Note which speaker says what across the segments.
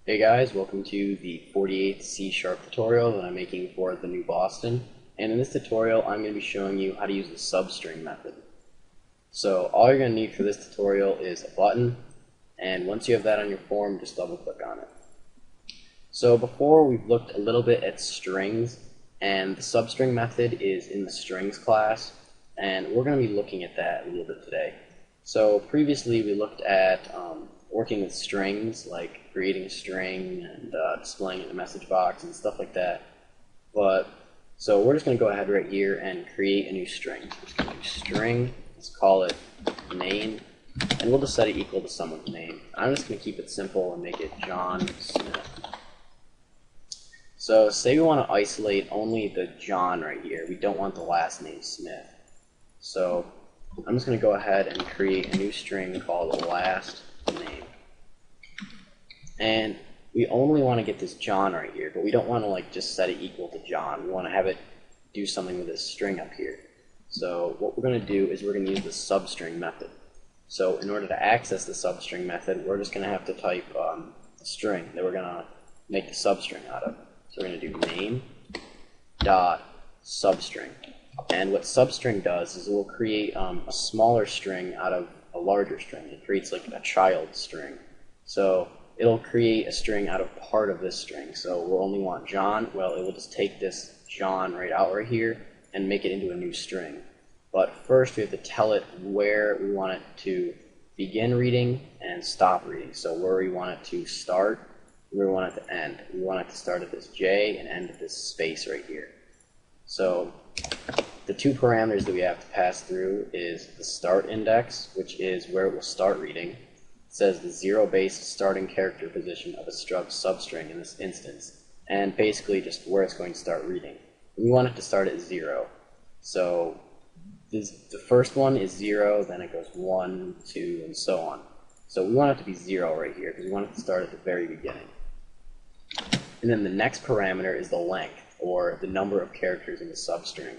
Speaker 1: Hey guys, welcome to the 48th C# tutorial that I'm making for the new Boston. And in this tutorial, I'm going to be showing you how to use the substring method. So all you're going to need for this tutorial is a button, and once you have that on your form, just double click on it. So before, we've looked a little bit at strings, and the substring method is in the strings class, and we're going to be looking at that a little bit today. So previously we looked at working with strings, like creating a string and displaying it in a message box and stuff like that. So we're just going to go ahead right here and create a new string. So we're just going to do string, let's call it name, and we'll just set it equal to someone's name. I'm just going to keep it simple and make it John Smith. So say we want to isolate only the John right here. We don't want the last name Smith. So I'm just going to go ahead and create a new string called last name. And we only want to get this John right here, but we don't want to just set it equal to John. We want to have it do something with this string up here. So what we're going to do is we're going to use the substring method. So in order to access the substring method, we're just going to have to type a string that we're going to make the substring out of. So we're going to do name dot substring. And what substring does is it will create a smaller string out of a larger string. It creates like a child string. So it'll create a string out of part of this string. So we'll only want John. Well, it will just take this John right here and make it into a new string. But first we have to tell it where we want it to begin reading and stop reading. So where we want it to start, where we want it to end. We want it to start at this J and end at this space right here. So the two parameters that we have to pass through is the start index, which is where it will start reading. It says the zero-based starting character position of a substring in this instance, and basically just where it's going to start reading. We want it to start at 0. So the first one is 0, then it goes 1, 2, and so on. So we want it to be 0 right here because we want it to start at the very beginning. And then the next parameter is the length, or the number of characters in the substring,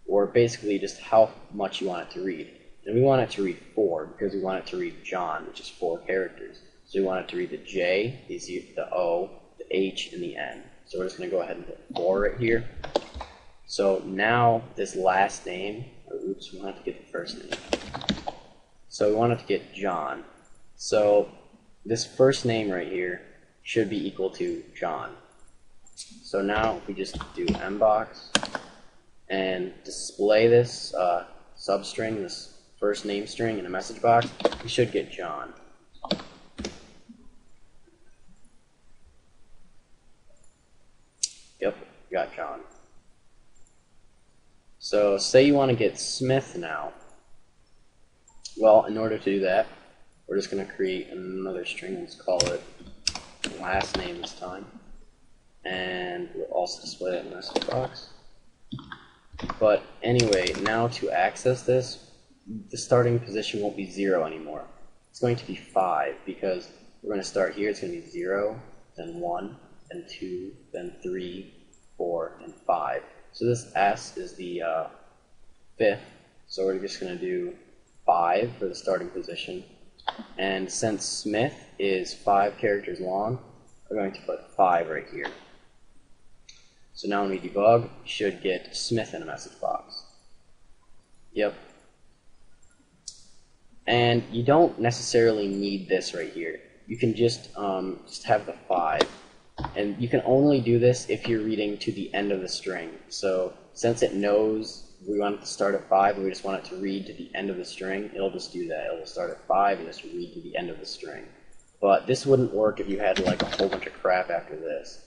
Speaker 1: or basically just how much you want it to read. And we want it to read 4 because we want it to read John, which is 4 characters. So we want it to read the J, the O, the H, and the N. So we're just going to go ahead and put 4 right here. So now this last name, we want to get the first name. So we want it to get John. So this first name right here should be equal to John. So now if we just do mbox and display this substring, this first name string in a message box, we should get John. Yep, we got John. So say you want to get Smith now. Well, in order to do that, we're just going to create another string. Let's call it last name this time. And we'll also display that in the message box. But anyway, now to access this, the starting position won't be 0 anymore. It's going to be 5 because we're going to start here. It's going to be 0, then 1, then 2, then 3, 4, and 5. So this S is the 5th. So we're just going to do 5 for the starting position. And since Smith is 5 characters long, we're going to put 5 right here. So now when we debug, we should get Smith in a message box. Yep. And you don't necessarily need this right here. You can just have the 5. And you can only do this if you're reading to the end of the string. So since it knows we want it to start at 5 and we just want it to read to the end of the string, it'll just do that. It'll start at 5 and just read to the end of the string. But this wouldn't work if you had like a whole bunch of crap after this.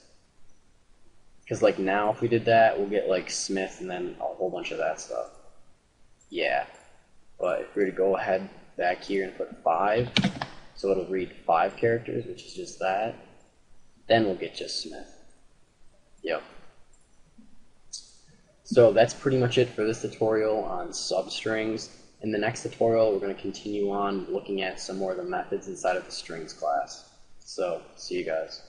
Speaker 1: Because like now if we did that, we'll get like Smith and then a whole bunch of that stuff. Yeah. But if we were to go ahead back here and put 5, so it'll read 5 characters, which is just that, then we'll get just Smith. Yep. So that's pretty much it for this tutorial on substrings. In the next tutorial, we're going to continue on looking at some more of the methods inside of the strings class. So, see you guys.